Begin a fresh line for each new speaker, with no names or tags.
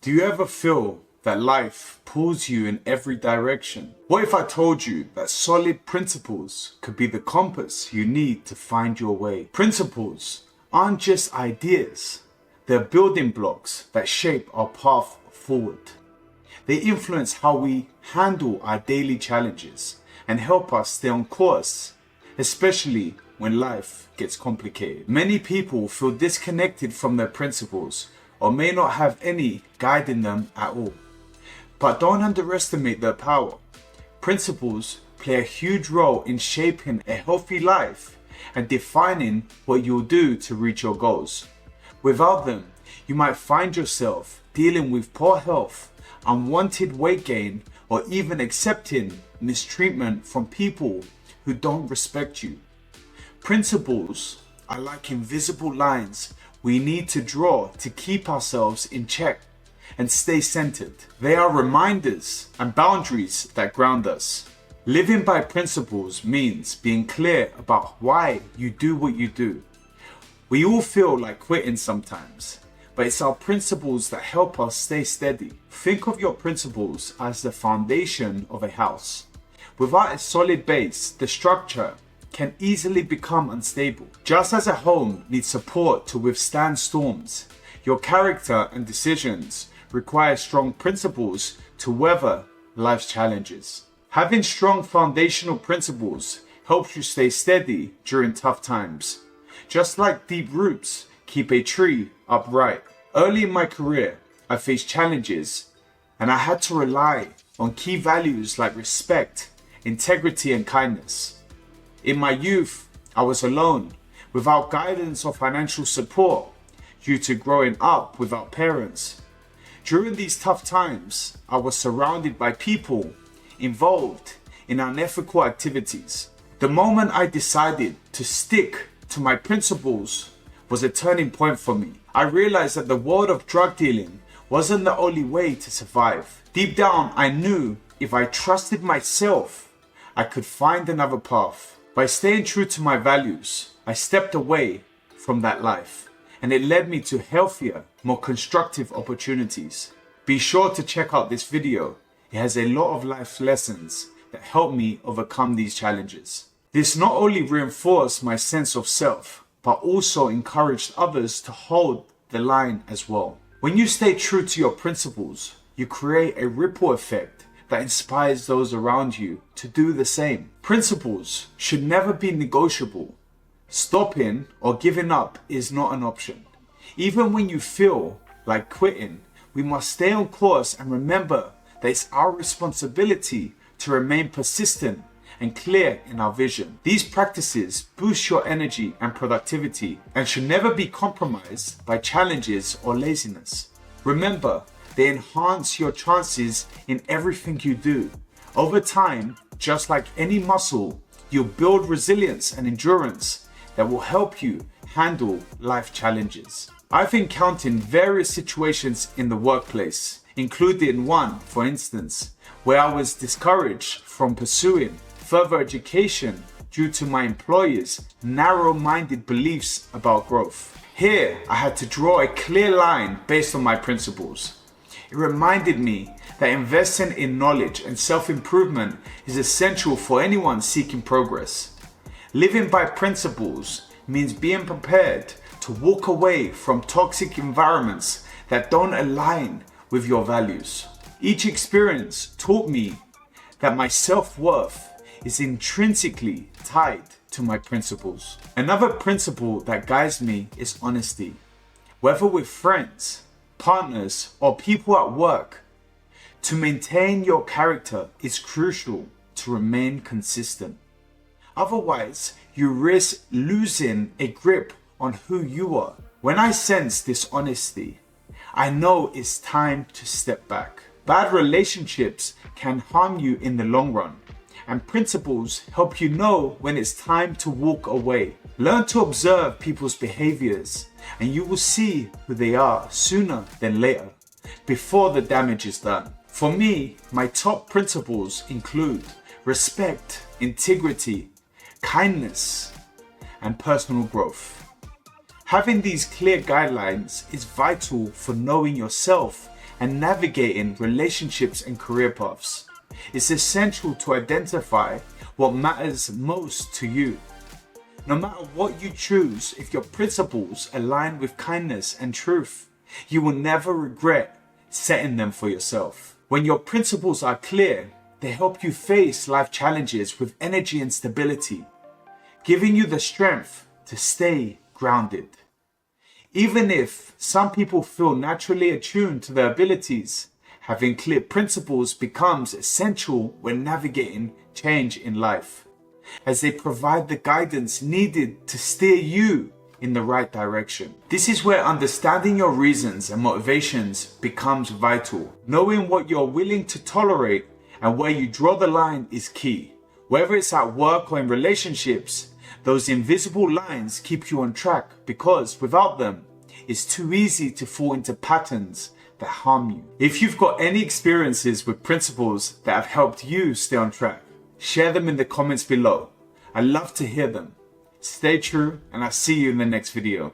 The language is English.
Do you ever feel that life pulls you in every direction? What if I told you that solid principles could be the compass you need to find your way? Principles aren't just ideas, they're building blocks that shape our path forward. They influence how we handle our daily challenges and help us stay on course, especially when life gets complicated. Many people feel disconnected from their principles or may not have any guiding them at all. But don't underestimate their power. Principles play a huge role in shaping a healthy life and defining what you'll do to reach your goals. Without them, you might find yourself dealing with poor health, unwanted weight gain, or even accepting mistreatment from people who don't respect you. Principles are like invisible lines we need to draw to keep ourselves in check and stay centered. They are reminders and boundaries that ground us. Living by principles means being clear about why you do what you do. We all feel like quitting sometimes, but it's our principles that help us stay steady. Think of your principles as the foundation of a house. Without a solid base, the structure can easily become unstable. Just as a home needs support to withstand storms, your character and decisions require strong principles to weather life's challenges. Having strong foundational principles helps you stay steady during tough times. Just like deep roots keep a tree upright. Early in my career, I faced challenges and I had to rely on key values like respect, integrity, and kindness. In my youth, I was alone, without guidance or financial support, due to growing up without parents. During these tough times, I was surrounded by people involved in unethical activities. The moment I decided to stick to my principles was a turning point for me. I realized that the world of drug dealing wasn't the only way to survive. Deep down, I knew if I trusted myself, I could find another path. By staying true to my values, I stepped away from that life, and it led me to healthier, more constructive opportunities. Be sure to check out this video. It has a lot of life lessons that help me overcome these challenges. This not only reinforced my sense of self, but also encouraged others to hold the line as well. When you stay true to your principles, you create a ripple effect that inspires those around you to do the same. Principles should never be negotiable. Stopping or giving up is not an option. Even when you feel like quitting, we must stay on course and remember that it's our responsibility to remain persistent and clear in our vision. These practices boost your energy and productivity and should never be compromised by challenges or laziness. Remember, they enhance your chances in everything you do. Over time, just like any muscle, you'll build resilience and endurance that will help you handle life challenges. I've encountered various situations in the workplace, including one, for instance, where I was discouraged from pursuing further education due to my employer's narrow-minded beliefs about growth. Here, I had to draw a clear line based on my principles. It reminded me that investing in knowledge and self-improvement is essential for anyone seeking progress. Living by principles means being prepared to walk away from toxic environments that don't align with your values. Each experience taught me that my self-worth is intrinsically tied to my principles. Another principle that guides me is honesty. Whether with friends, partners, or people at work, to maintain your character is crucial to remain consistent. Otherwise, you risk losing a grip on who you are. When I sense dishonesty, I know it's time to step back. Bad relationships can harm you in the long run, and principles help you know when it's time to walk away. Learn to observe people's behaviors, and you will see who they are sooner than later, before the damage is done. For me, my top principles include respect, integrity, kindness, and personal growth. Having these clear guidelines is vital for knowing yourself and navigating relationships and career paths. It's essential to identify what matters most to you. No matter what you choose, if your principles align with kindness and truth, you will never regret setting them for yourself. When your principles are clear, they help you face life challenges with energy and stability, giving you the strength to stay grounded. Even if some people feel naturally attuned to their abilities, having clear principles becomes essential when navigating change in life, as they provide the guidance needed to steer you in the right direction. This is where understanding your reasons and motivations becomes vital. Knowing what you're willing to tolerate and where you draw the line is key. Whether it's at work or in relationships, those invisible lines keep you on track, because without them, it's too easy to fall into patterns that harm you. If you've got any experiences with principles that have helped you stay on track, share them in the comments below. I'd love to hear them. Stay true, and I'll see you in the next video.